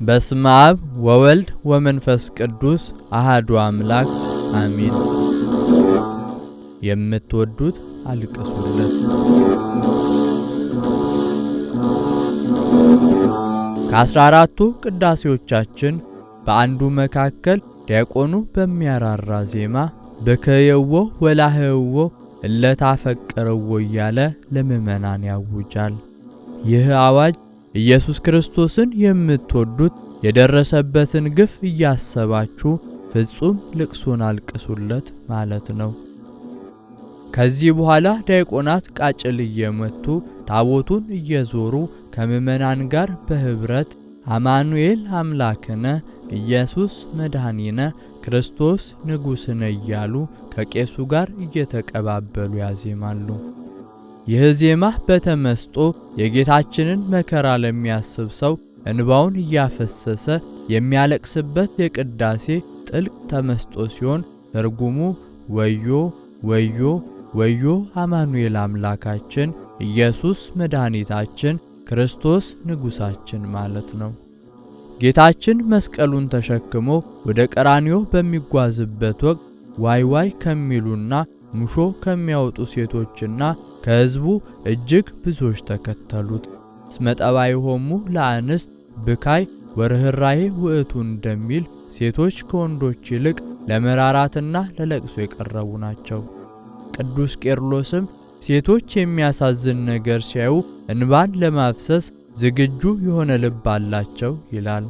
በስመ አብ ወወልድ ወመንፈስ ቅዱስ አሐዱ አምላክ አሜን። የምትወዱት አልቅሱለት። ከ14ቱ ቅዳሴዎቻችን በአንዱ መካከል ዲያቆኑ በሚያራራ ዜማ በከየዎ ወላህዎ እለታፈቀረዎ እያለ ለምእመናን ያውጃል። ይህ አዋጅ ኢየሱስ ክርስቶስን የምትወዱት የደረሰበትን ግፍ እያሰባችሁ ፍጹም ልቅሶን አልቅሱለት ማለት ነው። ከዚህ በኋላ ዲያቆናት ቃጭል እየመቱ ታቦቱን እየዞሩ ከምእመናን ጋር በህብረት አማኑኤል አምላክነ ኢየሱስ መድኃኒነ ክርስቶስ ንጉሥነ እያሉ ከቄሱ ጋር እየተቀባበሉ ያዜማሉ። ይህ ዜማ በተመስጦ የጌታችንን መከራ ለሚያስብ ሰው እንባውን እያፈሰሰ የሚያለቅስበት የቅዳሴ ጥልቅ ተመስጦ ሲሆን ትርጉሙ ወዮ ወዮ ወዮ አማኑኤል አምላካችን ኢየሱስ መድኃኒታችን ክርስቶስ ንጉሣችን ማለት ነው። ጌታችን መስቀሉን ተሸክሞ ወደ ቀራንዮ በሚጓዝበት ወቅት ዋይ ዋይ ከሚሉና ሙሾ ከሚያወጡ ሴቶችና ከሕዝቡ እጅግ ብዙዎች ተከተሉት። እስመ ጠባይሆሙ ለአንስት ብካይ ወርኅራኄ ውእቱ እንደሚል ሴቶች ከወንዶች ይልቅ ለመራራትና ለለቅሶ የቀረቡ ናቸው። ቅዱስ ቄርሎስም ሴቶች የሚያሳዝን ነገር ሲያዩ እንባን ለማፍሰስ ዝግጁ የሆነ ልብ አላቸው ይላል።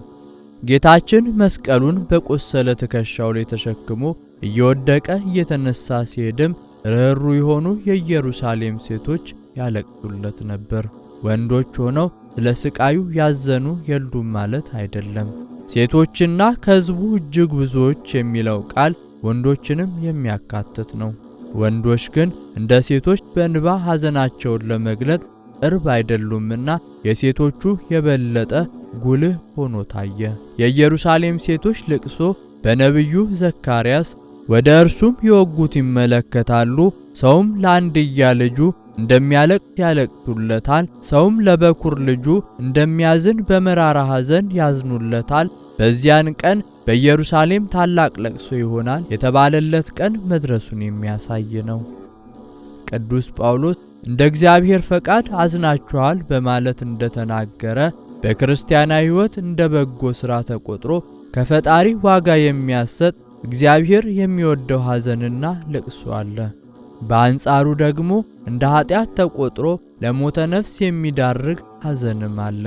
ጌታችን መስቀሉን በቆሰለ ትከሻው ላይ ተሸክሞ እየወደቀ እየተነሳ ሲሄድም ርኅሩኅ የሆኑ የኢየሩሳሌም ሴቶች ያለቅሱለት ነበር። ወንዶች ሆነው ስለ ስቃዩ ያዘኑ የሉም ማለት አይደለም። ሴቶችና ከሕዝቡ እጅግ ብዙዎች የሚለው ቃል ወንዶችንም የሚያካትት ነው። ወንዶች ግን እንደ ሴቶች በእንባ ሐዘናቸውን ለመግለጥ ቅርብ አይደሉምና የሴቶቹ የበለጠ ጉልህ ሆኖ ታየ። የኢየሩሳሌም ሴቶች ልቅሶ በነቢዩ ዘካርያስ ወደ እርሱም የወጉት ይመለከታሉ፣ ሰውም ለአንድያ ልጁ እንደሚያለቅስ ያለቅሱለታል፣ ሰውም ለበኩር ልጁ እንደሚያዝን በመራራ ሐዘን ያዝኑለታል። በዚያን ቀን በኢየሩሳሌም ታላቅ ለቅሶ ይሆናል የተባለለት ቀን መድረሱን የሚያሳይ ነው። ቅዱስ ጳውሎስ እንደ እግዚአብሔር ፈቃድ አዝናችኋል በማለት እንደተናገረ በክርስቲያናዊ ሕይወት እንደ በጎ ሥራ ተቆጥሮ ከፈጣሪ ዋጋ የሚያሰጥ እግዚአብሔር የሚወደው ሐዘንና ልቅሶ አለ። በአንጻሩ ደግሞ እንደ ኃጢአት ተቆጥሮ ለሞተ ነፍስ የሚዳርግ ሐዘንም አለ።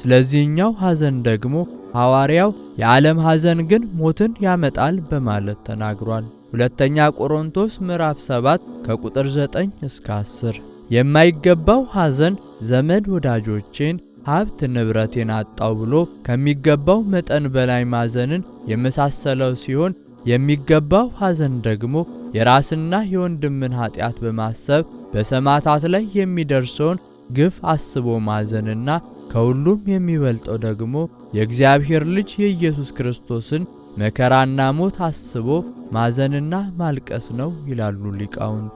ስለዚህኛው ሐዘን ደግሞ ሐዋርያው የዓለም ሐዘን ግን ሞትን ያመጣል በማለት ተናግሯል። ሁለተኛ ቆሮንቶስ ምዕራፍ 7 ከቁጥር 9 እስከ 10። የማይገባው ሐዘን ዘመድ ወዳጆቼን ሀብት ንብረቴን አጣው ብሎ ከሚገባው መጠን በላይ ማዘንን የመሳሰለው ሲሆን የሚገባው ሐዘን ደግሞ የራስና የወንድምን ኃጢአት በማሰብ በሰማዕታት ላይ የሚደርሰውን ግፍ አስቦ ማዘንና ከሁሉም የሚበልጠው ደግሞ የእግዚአብሔር ልጅ የኢየሱስ ክርስቶስን መከራና ሞት አስቦ ማዘንና ማልቀስ ነው ይላሉ ሊቃውንት።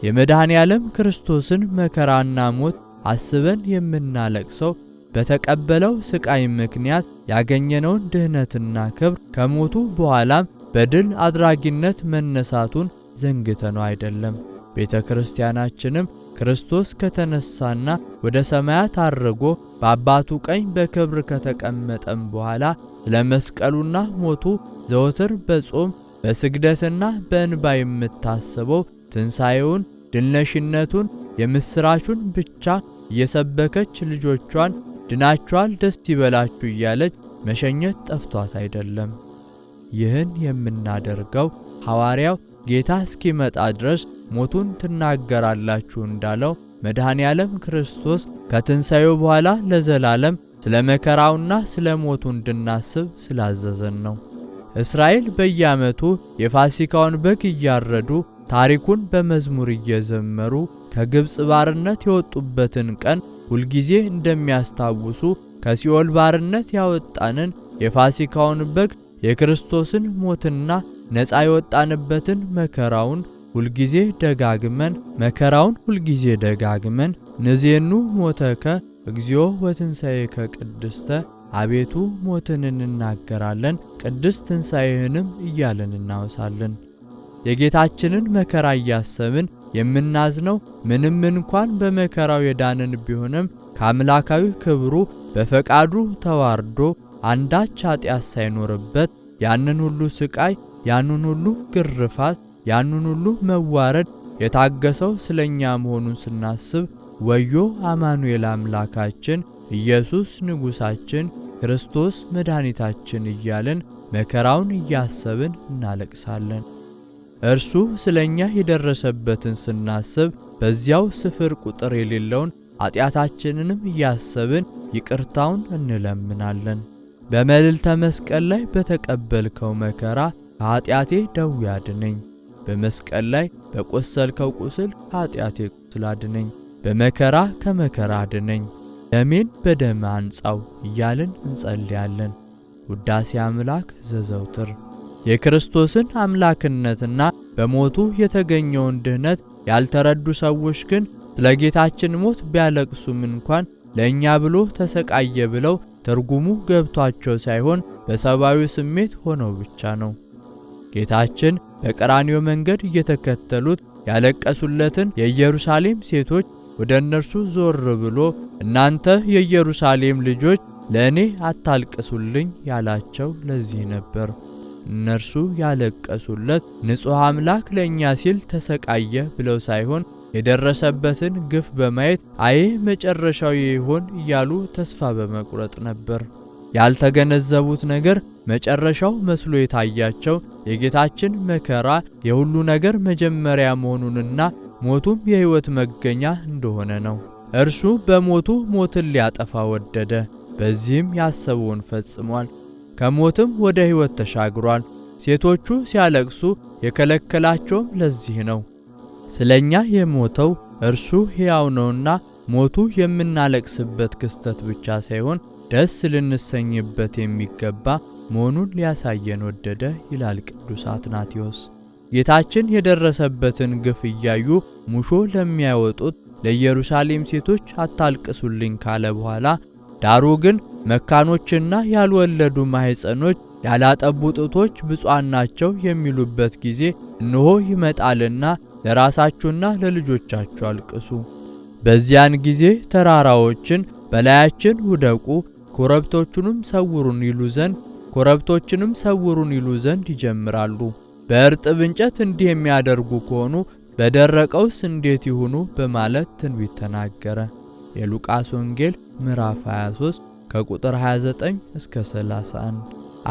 የመድኃኔ ዓለም ክርስቶስን መከራና ሞት አስበን የምናለቅሰው በተቀበለው ስቃይ ምክንያት ያገኘነውን ድህነትና ክብር ከሞቱ በኋላም በድል አድራጊነት መነሳቱን ዘንግተነው አይደለም። ቤተ ክርስቲያናችንም ክርስቶስ ከተነሳና ወደ ሰማያት አርጎ በአባቱ ቀኝ በክብር ከተቀመጠም በኋላ ስለ መስቀሉና ሞቱ ዘወትር በጾም በስግደትና በእንባ የምታስበው ትንሣኤውን፣ ድልነሽነቱን፣ የምሥራቹን ብቻ እየሰበከች ልጆቿን ድናችኋል ደስ ይበላችሁ እያለች መሸኘት ጠፍቷት አይደለም። ይህን የምናደርገው ሐዋርያው ጌታ እስኪመጣ ድረስ ሞቱን ትናገራላችሁ እንዳለው መድኃኔ ዓለም ክርስቶስ ከትንሣኤው በኋላ ለዘላለም ስለ መከራውና ስለ ሞቱ እንድናስብ ስላዘዘን ነው። እስራኤል በየዓመቱ የፋሲካውን በግ እያረዱ ታሪኩን በመዝሙር እየዘመሩ ከግብጽ ባርነት የወጡበትን ቀን ሁልጊዜ እንደሚያስታውሱ ከሲኦል ባርነት ያወጣንን የፋሲካውን በግ የክርስቶስን ሞትና ነፃ የወጣንበትን መከራውን ሁልጊዜ ደጋግመን ንዜኑ ሞተከ እግዚኦ ወትንሣኤከ ቅድስተ አቤቱ ሞትን እንናገራለን፣ ቅድስት ትንሣኤህንም እያልን እናወሳለን። የጌታችንን መከራ እያሰብን የምናዝነው ምንም እንኳን በመከራው የዳንን ቢሆንም ከአምላካዊ ክብሩ በፈቃዱ ተዋርዶ አንዳች ኃጢአት ሳይኖርበት ያንን ሁሉ ስቃይ፣ ያንን ሁሉ ግርፋት፣ ያንን ሁሉ መዋረድ የታገሰው ስለኛ መሆኑን ስናስብ ወዮ አማኑኤል አምላካችን፣ ኢየሱስ ንጉሣችን፣ ክርስቶስ መድኃኒታችን እያልን መከራውን እያሰብን እናለቅሳለን። እርሱ ስለኛ የደረሰበትን ስናስብ በዚያው ስፍር ቁጥር የሌለውን ኃጢአታችንንም እያሰብን ይቅርታውን እንለምናለን። በመልዕልተ መስቀል ላይ በተቀበልከው መከራ ከኃጢአቴ ደዌ አድነኝ፣ በመስቀል ላይ በቆሰልከው ቁስል ከኃጢአቴ ቁስል አድነኝ፣ በመከራ ከመከራ አድነኝ፣ ደሜን በደም አንጻው እያልን እንጸልያለን። ውዳሴ አምላክ ዘዘውትር። የክርስቶስን አምላክነትና በሞቱ የተገኘውን ድህነት ያልተረዱ ሰዎች ግን ስለ ጌታችን ሞት ቢያለቅሱም እንኳን ለእኛ ብሎ ተሰቃየ ብለው ትርጉሙ ገብቷቸው ሳይሆን በሰብአዊ ስሜት ሆነው ብቻ ነው። ጌታችን በቀራንዮ መንገድ እየተከተሉት ያለቀሱለትን የኢየሩሳሌም ሴቶች ወደ እነርሱ ዞር ብሎ እናንተ የኢየሩሳሌም ልጆች ለእኔ አታልቅሱልኝ ያላቸው ለዚህ ነበር። እነርሱ ያለቀሱለት ንጹሕ አምላክ ለእኛ ሲል ተሰቃየ ብለው ሳይሆን የደረሰበትን ግፍ በማየት አዬ መጨረሻው ይሆን እያሉ ተስፋ በመቁረጥ ነበር። ያልተገነዘቡት ነገር መጨረሻው መስሎ የታያቸው የጌታችን መከራ የሁሉ ነገር መጀመሪያ መሆኑንና ሞቱም የሕይወት መገኛ እንደሆነ ነው። እርሱ በሞቱ ሞትን ሊያጠፋ ወደደ። በዚህም ያሰበውን ፈጽሟል። ከሞትም ወደ ሕይወት ተሻግሯል። ሴቶቹ ሲያለቅሱ የከለከላቸውም ለዚህ ነው። ስለኛ የሞተው እርሱ ሕያው ነውና ሞቱ የምናለቅስበት ክስተት ብቻ ሳይሆን ደስ ልንሰኝበት የሚገባ መሆኑን ሊያሳየን ወደደ ይላል ቅዱስ አትናቴዎስ። ጌታችን የደረሰበትን ግፍ እያዩ ሙሾ ለሚያወጡት ለኢየሩሳሌም ሴቶች አታልቅሱልኝ ካለ በኋላ ዳሩ ግን መካኖችና ያልወለዱ ማኅፀኖች ያላጠቡ ጡቶች ብፁዓን ናቸው የሚሉበት ጊዜ እነሆ ይመጣልና ለራሳችሁና ለልጆቻችሁ አልቅሱ። በዚያን ጊዜ ተራራዎችን በላያችን ውደቁ፣ ኮረብቶችንም ሰውሩን ይሉ ዘንድ ይጀምራሉ። በእርጥብ እንጨት እንዲህ የሚያደርጉ ከሆኑ በደረቀውስ እንዴት ይሁኑ በማለት ትንቢት ተናገረ። የሉቃስ ወንጌል ምዕራፍ 23 ከቁጥር 29 እስከ 31።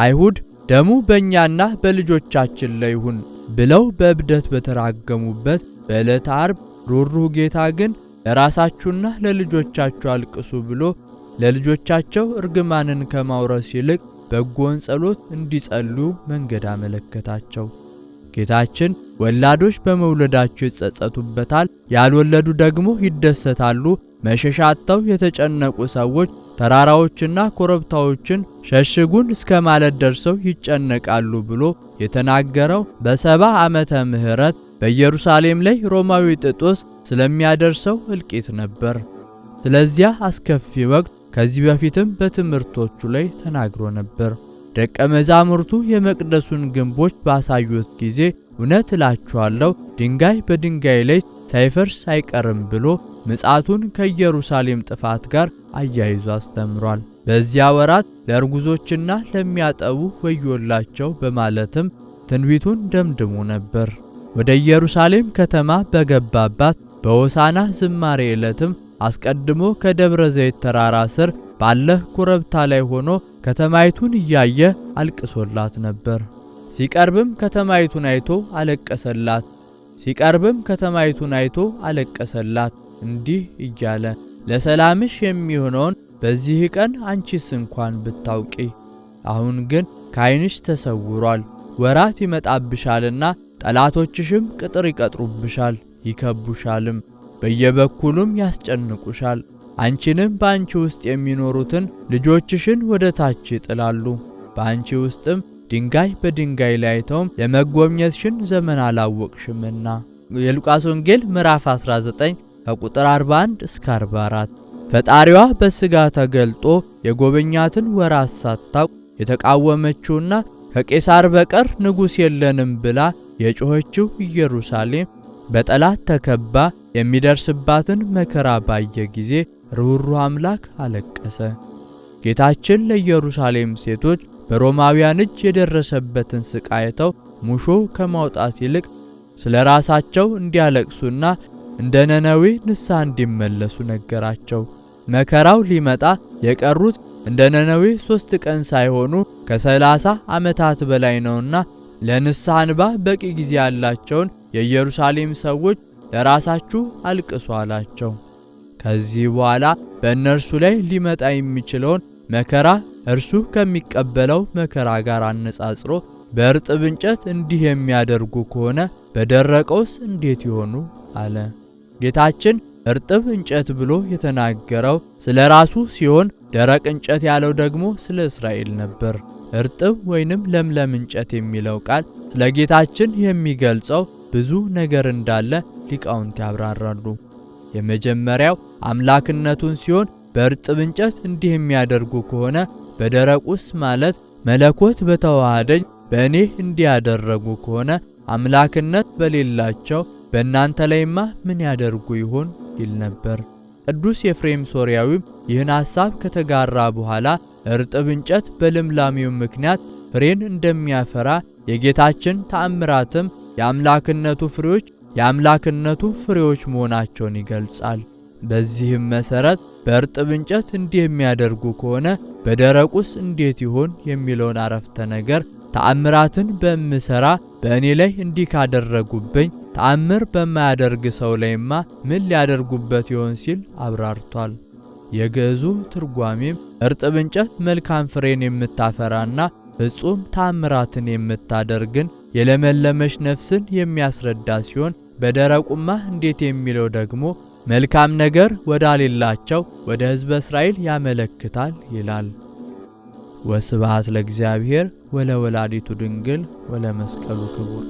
አይሁድ ደሙ በእኛና በልጆቻችን ላይ ይሁን ብለው በእብደት በተራገሙበት በዕለተ ዓርብ ሩህሩህ ጌታ ግን ለራሳችሁና ለልጆቻችሁ አልቅሱ ብሎ ለልጆቻቸው እርግማንን ከማውረስ ይልቅ በጎን ጸሎት እንዲጸልዩ መንገድ አመለከታቸው። ጌታችን ወላዶች በመውለዳቸው ይጸጸቱበታል፣ ያልወለዱ ደግሞ ይደሰታሉ። መሸሻ አጥተው የተጨነቁ ሰዎች ተራራዎችና ኮረብታዎችን ሸሽጉን እስከ ማለት ደርሰው ይጨነቃሉ ብሎ የተናገረው በ70 ዓመተ ምህረት በኢየሩሳሌም ላይ ሮማዊ ጢጦስ ስለሚያደርሰው እልቂት ነበር። ስለዚያ አስከፊ ወቅት ከዚህ በፊትም በትምህርቶቹ ላይ ተናግሮ ነበር። ደቀ መዛሙርቱ የመቅደሱን ግንቦች ባሳዩት ጊዜ እውነት እላችኋለሁ ድንጋይ በድንጋይ ላይ ሳይፈርስ አይቀርም ብሎ ምጽአቱን ከኢየሩሳሌም ጥፋት ጋር አያይዞ አስተምሯል። በዚያ ወራት ለእርጉዞችና ለሚያጠቡ ወዮላቸው በማለትም ትንቢቱን ደምድሞ ነበር። ወደ ኢየሩሳሌም ከተማ በገባባት በሆሳና ዝማሬ ዕለትም አስቀድሞ ከደብረ ዘይት ተራራ ስር ባለ ኮረብታ ላይ ሆኖ ከተማይቱን እያየ አልቅሶላት ነበር። ሲቀርብም ከተማይቱን አይቶ አለቀሰላት እንዲህ እያለ ለሰላምሽ የሚሆነውን በዚህ ቀን አንቺስ እንኳን ብታውቂ፣ አሁን ግን ከዓይንሽ ተሰውሯል። ወራት ይመጣብሻልና ጠላቶችሽም ቅጥር ይቀጥሩብሻል፣ ይከቡሻልም፣ በየበኩሉም ያስጨንቁሻል። አንቺንም በአንቺ ውስጥ የሚኖሩትን ልጆችሽን ወደ ታች ይጥላሉ። በአንቺ ውስጥም ድንጋይ በድንጋይ ላይ አይተውም የመጎብኘትሽን ዘመን አላወቅሽምና። የሉቃስ ወንጌል ምዕራፍ 19 ከቁጥር 41 እስከ 44። ፈጣሪዋ በሥጋ ተገልጦ የጎበኛትን ወራት ሳታውቅ የተቃወመችውና ከቄሳር በቀር ንጉሥ የለንም ብላ የጮኸችው ኢየሩሳሌም በጠላት ተከባ የሚደርስባትን መከራ ባየ ጊዜ ርኅሩኅ አምላክ አለቀሰ። ጌታችን ለኢየሩሳሌም ሴቶች በሮማውያን እጅ የደረሰበትን ስቃይ አይተው ሙሾ ከማውጣት ይልቅ ስለ ራሳቸው እንዲያለቅሱና እንደ ነነዌ ንስሐ እንዲመለሱ ነገራቸው። መከራው ሊመጣ የቀሩት እንደ ነነዌ 3 ቀን ሳይሆኑ ከ30 ዓመታት በላይ ነውና ለንስሐ እንባ በቂ ጊዜ ያላቸውን የኢየሩሳሌም ሰዎች ለራሳችሁ አልቅሱ አላቸው። ከዚህ በኋላ በእነርሱ ላይ ሊመጣ የሚችለውን መከራ እርሱ ከሚቀበለው መከራ ጋር አነጻጽሮ በእርጥብ እንጨት እንዲህ የሚያደርጉ ከሆነ በደረቀውስ እንዴት ይሆኑ አለ። ጌታችን እርጥብ እንጨት ብሎ የተናገረው ስለ ራሱ ሲሆን ደረቅ እንጨት ያለው ደግሞ ስለ እስራኤል ነበር። እርጥብ ወይንም ለምለም እንጨት የሚለው ቃል ስለ ጌታችን የሚገልጸው ብዙ ነገር እንዳለ ሊቃውንት ያብራራሉ። የመጀመሪያው አምላክነቱን ሲሆን በእርጥብ እንጨት እንዲህ የሚያደርጉ ከሆነ በደረቁስ ማለት መለኮት በተዋሃደኝ በእኔ እንዲያደረጉ ከሆነ አምላክነት በሌላቸው በእናንተ ላይማ ምን ያደርጉ ይሆን ይል ነበር። ቅዱስ ኤፍሬም ሶርያዊም ይህን ሐሳብ ከተጋራ በኋላ እርጥብ እንጨት በልምላሜው ምክንያት ፍሬን እንደሚያፈራ የጌታችን ተአምራትም የአምላክነቱ ፍሬዎች መሆናቸውን ይገልጻል። በዚህም መሰረት በእርጥብ እንጨት እንዲህ የሚያደርጉ ከሆነ በደረቁስ እንዴት ይሆን የሚለውን አረፍተ ነገር ተአምራትን በምሰራ በእኔ ላይ እንዲህ ካደረጉብኝ ተአምር በማያደርግ ሰው ላይማ ምን ሊያደርጉበት ይሆን ሲል አብራርቷል። የግዕዙ ትርጓሜም እርጥብ እንጨት መልካም ፍሬን የምታፈራና ፍጹም ተአምራትን የምታደርግን የለመለመች ነፍስን የሚያስረዳ ሲሆን በደረቁማ እንዴት የሚለው ደግሞ መልካም ነገር ወዳሌላቸው ወደ ሕዝበ እስራኤል ያመለክታል ይላል። ወስብሐት ለእግዚአብሔር ወለወላዲቱ ድንግል ወለመስቀሉ ክቡር።